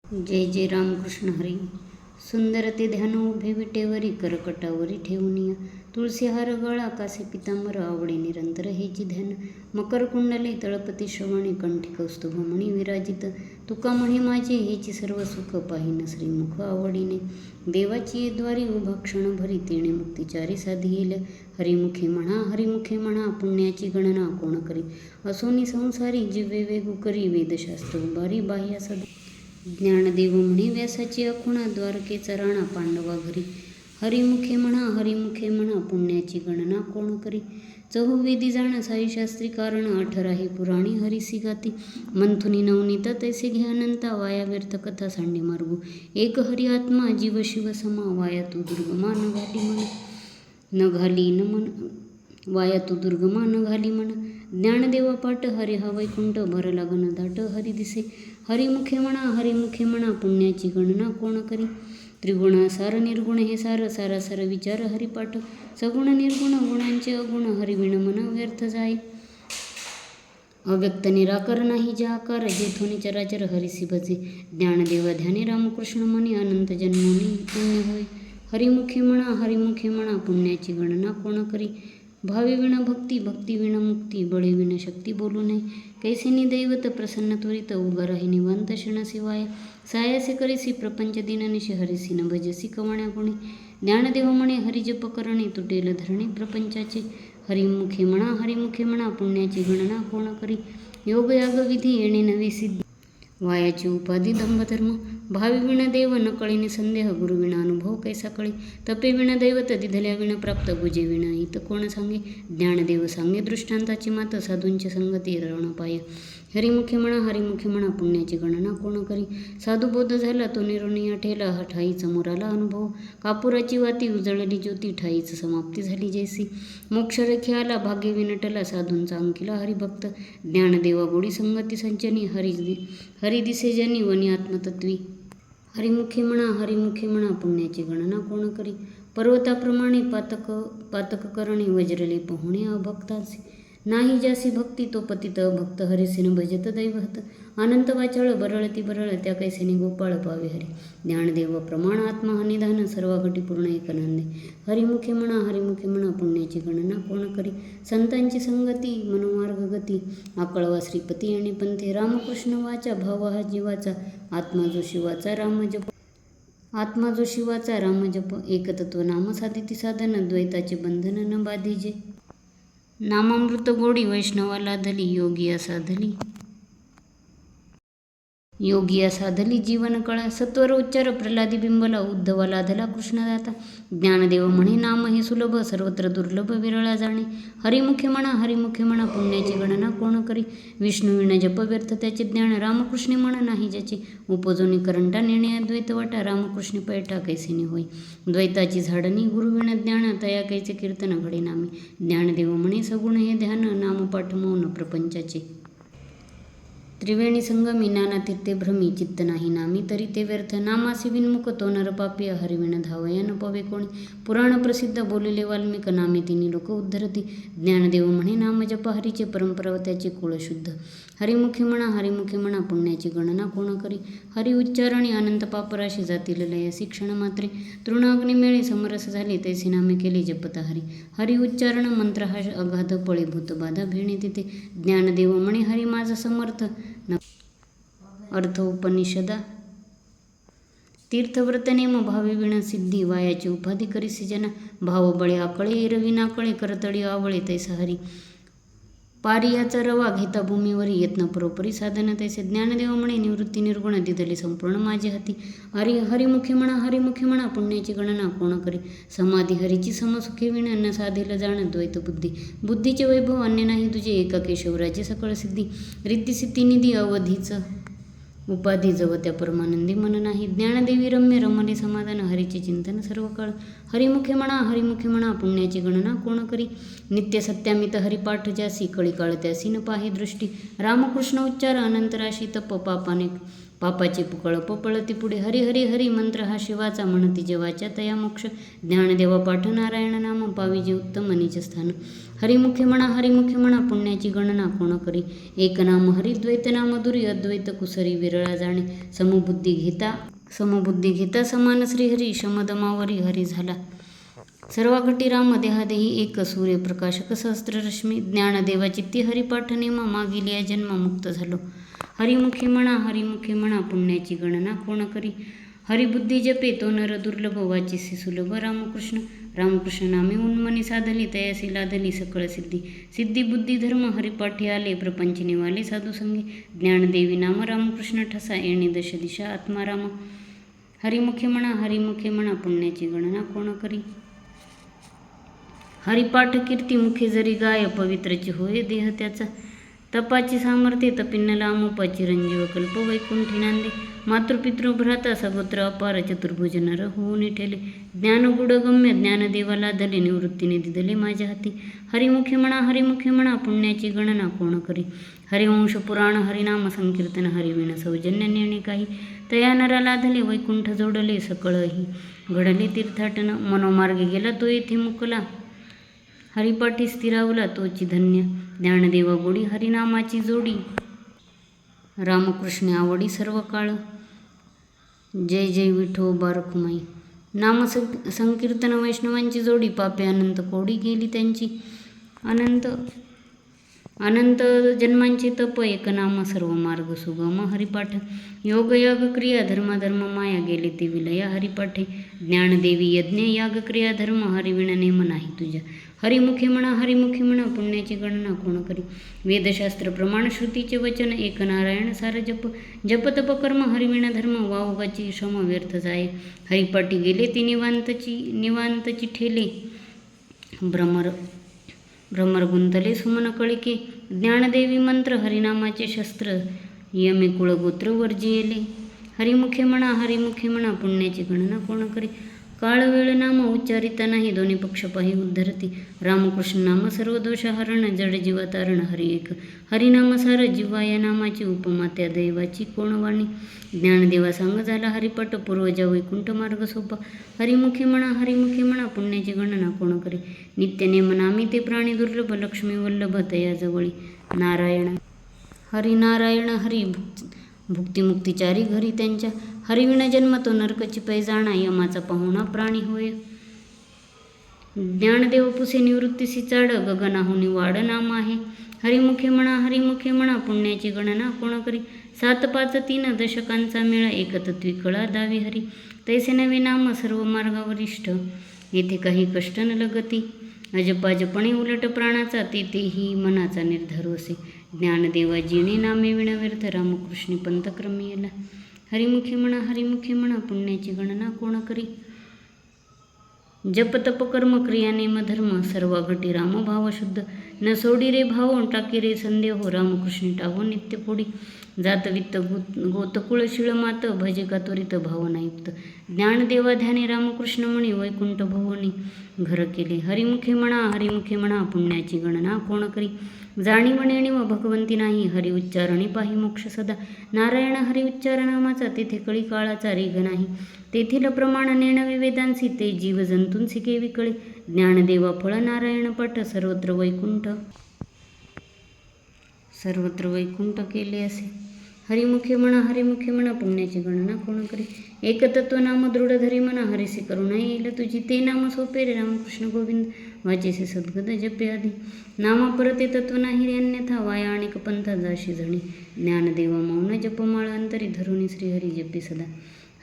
जय जय रामकृष्ण हरी. सुंदर ते ध्यान उभे विटेवरी करकटावरी ठेवूनिया. तुळसी हार गळा कासे पितांबर आवडे निरंतर हेची ध्यान. मकर कुंडले तळपती श्रवणे कंठी कौस्तुभमणी विराजित. तुका म्हणे माझे हेची सर्व सुख पाहिन श्रीमुख आवडीने. देवाची द्वारी उभा क्षण भरी तेणे मुक्तिचारी साधिल. हरिमुखे म्हणा पुण्याची गणना कोण करी. असोनी संसारी जिवे वेगू करी वेदशास्त्र उभारी बाह्या सद. ज्ञानदेव म्हणे व्यासाची अखुणा द्वारकेचा राणा पांडवा घरी. हरिमुखे म्हणा पुण्याची गणना कोण करी. चहुवेदी जाण साईशास्त्री कारण 18 पुराणी हरिसी गाती. मंथुनी नवनीत तैसे घ्या अनंता वाया व्यर्थ कथा सांडे मार्गू. एक हरी आत्मा जीव शिव समा वाया तू दुर्गमा न घाली मन. ज्ञानदेवा पाठ हरी हा वैकुंठ भरला घन दाट हरी दिसे. हरिमुखे म्हणा पुण्याची गणना कोण करी. त्रिगुणासार निर्गुण हे सार विचार हरिपाठ. सगुण निर्गुण गुणांचे अगुण हरिविण मन व्यर्थ जाय. अव्यक्त निराकार नाही जे आकार जेथोनी चराचर हरिसी भजे. ज्ञानदेव ध्याने रामकृष्ण म्हणे अनंत जन्मोनी पुण्य होय. हरिमुखे म्हणा पुण्याची गणना कोण करी. भावी विण भक्ती विण मुक्ती बळे विण शक्ती बोलू नये. कैसेनी दैवत प्रसन्न त्वरित उभा राही निवांत क्षण शिवाय. सायासे करीसी प्रपंच दिननिशी हरिसी न भजसी कवण्या गुणे. ज्ञानदेव म्हणे हरिजप करणे तुटेल धरणे प्रपंचाचे. हरिमुखे म्हणा पुण्याची गणना कोण करी. योग याग विधी येणे नवे सिद्धी वायाची उपाधी दंभधर्म. भावी विण देव न कळीने संदेह गुरु विण अनुभव कैसा कळे. तपे विण दैवत दिधल्या विण प्राप्त बुजे विण हित कोण सांगे. ज्ञानदेव सांगे दृष्टांताची मात साधूंची संगती रण पाय. हरिमुखे म्हणा पुण्याची गणना कोण करी. साधुबोध झाला तो निरोनिया ठेला हा ठाईच मोराला अनुभव. कापुराची वाती उजळली ज्योती ठाईच समाप्ती झाली जैसी. मोक्षरेखे आला भाग्य विनटला साधूंचा अंकिला हरिभक्त. ज्ञानदेवा गोडी संगती संचनी हरी दिसे जनी वनी आत्मतत्वी. हरिमुखे म्हणा पुण्याची गणना कोण करी. पर्वताप्रमाणे पातक करणे वज्रले पोहणे अभक्तासी. नाही जासी भक्ती तो पतित अभक्त हरिसिन भजत दैवहत. अनंत वाचाळ बरळती बरळ त्या कैसेने गोपाळ पावे हरी. ज्ञानदेव प्रमाण आत्मा हा निधान सर्व घटी पूर्ण एक नंदे. हरिमुखे म्हणा पुण्याची गणना कोण करी. संतांची संगती मनोमार्ग गती आकळवा श्रीपती आणि पंथे. रामकृष्ण वाचा भाव हा जीवाचा आत्मा जो शिवाचा राम जप. एकतत्व नाम साधिती साधन द्वैताचे बंधन न बाधिजे. नामामृत गोडी वैष्णवाला धली योगिया साधली जीवन कळा. सत्वर उच्चार प्रल्हादी बिंबला उद्धवाला धला कृष्णदाता. ज्ञानदेव म्हणे नाम हे सुलभ सर्वत्र दुर्लभ विरळा जाणे. हरिमुखे म्हणा पुण्याची गणना कोण करी. विष्णुविण जप व्यर्थ त्याचे ज्ञान. रामकृष्णे म्हण नाही ज्याचे उपजोनी करंटा नेणे अद्वैत वाटा. रामकृष्णे पैठा कैसेने होय द्वैताची झाडणी. गुरुविण ज्ञान तया कैचे कीर्तन घडे नामे. ज्ञानदेव म्हणे सगुण हे ध्यान नामपाठ मौन प्रपंचाचे. त्रिवेणी संगमी नाना तीर्थे भ्रमी चित्त नाही नामी तरी ते व्यर्थ. नामासी विन्मुख तो नरपापी हरिविण धावया न पवे कोणी. पुराण प्रसिद्ध बोलिले वाल्मिक नामे तिनी लोक उद्धरती. ज्ञानदेव म्हणे नाम जप हरीचे परंपरा त्याचे कुळ शुद्ध. हरिमुखे म्हणा पुण्याची गणना कोण करी. हरि उच्चारणी अनंत पापराशी जातील लय शिक्षण मात्रे. तृणाग्नी मेळे समरस झाले तैसे नामे केले जपता हरी. हरि उच्चारण मंत्र हा अगाध पळे भूत बाधा भेणे तिथे. ज्ञानदेव म्हणे हरी माझा समर्थ अर्थ उपनिषदा. तीर्थव्रत नेम भावी विण सिद्धी वायाची उपाधी करीसी जना. भाव बळे आकळे एरवी नाकळे करतळी आवळे तैसा हरी. पारियाचा रवा घेता भूमीवरी यत्न परोपरी साधन तैसे. ज्ञानदेव म्हणे निवृत्ती निर्गुण दिधली संपूर्ण माझे हाती. हरिमुखे म्हणा पुण्याची गणना कोण करी. समाधी हरीची समसुखे विण न साधेल जाण द्वैत बुद्धी. बुद्धीचे वैभव अन्य नाही तुझे एका केशवराजे सकळ सिद्धी. रिद्धी सिद्धी निधी अवधीच उपाधी जव त्या परमानंदी मन नाही. ज्ञानदेवी रम्य रमले समाधान हरीचे चिंतन सर्व काळ. हरिमुखे म्हणा पुण्याची गणना कोण करी. नित्य सत्यामित हरिपाठ ज्यासी कळी काळ त्यासी न पाहे दृष्टी. रामकृष्ण उच्चार अनंतराशी तप पापाची पुकळ पपळती पुढे. हरी हरी हरी मंत्र हा शिवाचा म्हणती जेवाच्या तया मोक्ष. ज्ञानदेवा पाठ नारायण नाम पाविजे उत्तम नीच स्थान. हरिमुखे म्हणा पुण्याची गणना कोण करी. एक नाम हरी द्वैत नाम दुरी अद्वैत कुसरी विरळा जाणे. समबुद्धी घेता समान श्रीहरी शमदमावरी हरी झाला. सर्वाघटी राम देहादेही एक सूर्यप्रकाशक सहस्त्ररश्मी. ज्ञानदेवा चित्ती हरिपाठ नेमा मागील या जन्म मुक्त झालो. हरिमुखे म्हणा पुण्याची गणना कोण करी. हरिबुद्धी जपे तो नर दुर्लभ वाचिसी सुलभ. रामकृष्ण नामे उन्मनी साधली तयासी लादली सकळ सिद्धी. सिद्धी बुद्धी धर्म हरिपाठी आले प्रपंच निवाले साधू संगी. ज्ञानदेवी नाम रामकृष्ण ठसा येणे दश दिशा आत्माराम. हरिमुखे म्हणा पुण्याची गणना कोण करी. हरिपाठ कीर्ती मुखे जरी गाय पवित्रची होय देह त्याचा. तपाची सामर्थ्ये तपिन्न लामोपाची रंजीव कल्प वैकुंठी नांदे. मातृपितृ भ्राता सगोत्र अपार चतुर्भुज नर होऊन ठेले. ज्ञानगुडगम्य ज्ञानदेवाला धले निवृत्तीने दिदले माझ्या हाती. हरिमुखे म्हणा पुण्याची गणना कोण करी. हरिवंश पुराण हरिनाम संकीर्तन हरिविण सौजन्य नेणे काही. तया नराला धले वैकुंठ जोडले सकळही घडले तीर्थाटन. मनोमार्गे गेला तो येथे मुकला हरिपाठी स्थिरावला तोची धन्य. ज्ञानदेवा गोडी हरिनामाची जोडी. रामकृष्ण आवडी सर्व काळ. जय जय विठोबा रखुमाई. नाम संकीर्तन वैष्णवांची जोडी. पापे अनंत कोडी गेली त्यांची. अनंत जन्मांचे तप एक नाम सर्व मार्ग सुगम हरिपाठ. योग याग क्रिया धर्म माया गेले ते विलया हरिपाठे. ज्ञानदेवी यज्ञ याग क्रिया धर्म हरिविण नेम नाही तुझ्या. हरिमुखे म्हणा पुण्याची गणना कोण करी. वेदशास्त्र प्रमाण श्रुतीचे वचन एक नारायण सार जप तप कर्म हरिविण धर्म वावगाची श्रम व्यर्थ जाय. हरिपाठी गेले ती निवांतची ठेले. भ्रमर गुंतले सुमन कळिके. ज्ञानदेवी मंत्र हरिनामाचे शस्त्र यमे कुळगोत्र वर्जियेले. हरिमुखे म्हणा पुण्याची गणना कोण करी. काळ वेळ नाम उच्चारिता नाही दोन्ही पक्ष पाही उद्धरती. रामकृष्ण नाम सर्व दोष हरण जड जीवा तारण हरी एक. हरिनाम सार जीवा या नामाची उपमा त्या दैवाची कोण वाणी. ज्ञानदेवा सांग झाला हरिपाठ पूर्वजा वैकुंठ मार्ग सोपा. हरिमुखे म्हणा पुण्याची गणना कोण करी. नित्यनेम नामी ते प्राणी दुर्लभ लक्ष्मी वल्लभ तया जवळी. नारायण हरी भुक्तिमुक्तिचारी घरी त्यांच्या. हरिविण जन्म तो नरकची पै जाणा यमाचा पाहुणा प्राणी होय. ज्ञानदेव पुसे निवृत्तीसी चाड गगनाहुनी वाड नाम आहे. हरिमुखे म्हणा पुण्याची गणना कोण करी. 7 5 3 दशकांचा मेळा एकतत्वी कळा दावी हरी. तैसे नवे नाम सर्व मार्गावरिष्ठ येथे काही कष्ट न लगती. अजपाजपणे उलट प्राणाचा तेथेही मनाचा निर्धार असे. ज्ञानदेवा जिणे नामे विण व्यर्थ रामकृष्णी पंथक्रमी येला. हरिमुखे म्हणा पुण्याची गणना कोण करी. जप तप कर्म क्रिया नेम धर्म सर्व घटी राम भाव शुद्ध. न सोडी रे भाव टाकी रे संदेह रामकृष्णी टाहो नित्य पोडी. जात वित्त गोतकुळ शिळ मात भजे का त्वरित भावनायुक्त. ज्ञानदेवा ध्याने रामकृष्ण म्हणी वैकुंठ भुवनी घर केले. हरिमुखे म्हणा पुण्याची गणना कोण करी. जाणीव नेणीव भगवंती नाही हरि उच्चारणी पाही मोक्ष सदा. नारायण हरि उच्चार नामाचा तेथे कळी काळाचा रेग नाही. तेथील प्रमाण नेणवे वेदांसी ते जीव जंतूंसी केवी कळे. ज्ञानदेवा फळ नारायण पाठ सर्वत्र वैकुंठ केले असे. हरिमुखे म्हणा पुण्याची गणना कोण करी. एकतत्व नाम दृढ धरी म्हणा हरिसी करुणा येईल तुझी. ते नाम सोपे रे रामकृष्ण गोविंद वाचेसे सद्गत जपे आधी. नामा परते तत्व नाही रे अन्यथा वाया अनेक पंथा जाशी जणी. ज्ञानदेवा मौन जपमाळ अंतरी धरुणी श्रीहरी जपे सदा.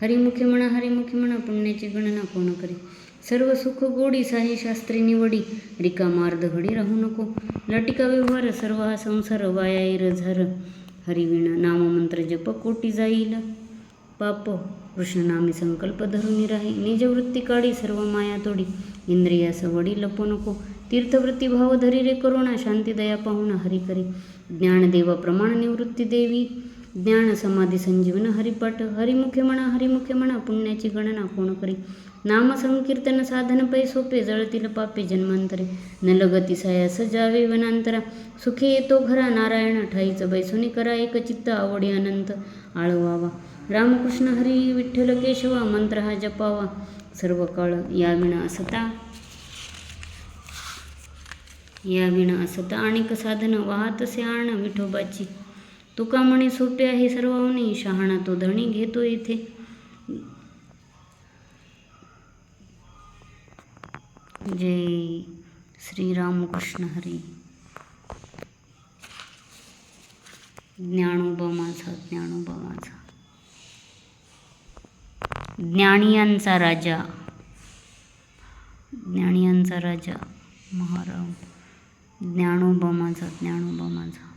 हरिमुखे म्हणा पुण्याची गणना कोण करी. सर्व सुख गोडी साही शास्त्री निवडी. रिकामार्ध घडी राहू नको. लटिका व्यवहार सर्व हा संसार वाया येर झर. हरिविण नाममंत्र जप कोटी जाईल पाप. कृष्णनामी संकल्प धरुनी राही. निजवृत्ती काढी सर्व माया तोडी. इंद्रियास वडी लपो नको. तीर्थवृत्ती भाव धरी रे करुणा. शांती दया पाहुणा हरि करी. ज्ञानदेवा प्रमाण निवृत्ती देवी. ज्ञान समाधी संजीवन हरिपाठ. हरिमुखे म्हणा पुण्याची गणना कोण करी. नाम संकीर्तन साधन पै सोपे जळतील पापे जन्मांतरे. न लगती सायास जावे वनांतरा. सुखे येतो घरा नारायण ठाईच बैसुनी करा एक चित्त आवडी अनंत. आळवावा. रामकृष्ण हरी विठ्ठल केशवा मंत्र हा जपावा सर्व काळ. या विना असता अनेक साधन वाहतसे आण विठोबाची. तुका म्हणे सोपे आहे सर्वांनी शहाणा तो धणी घेतो इथे. जय श्री रामकृष्ण हरी. ज्ञानोबा माझा, ज्ञानोबा माझा, ज्ञानियांचा राजा, ज्ञानियांचा राजा महाराज. ज्ञानोबा माझा, ज्ञानोबा माझा.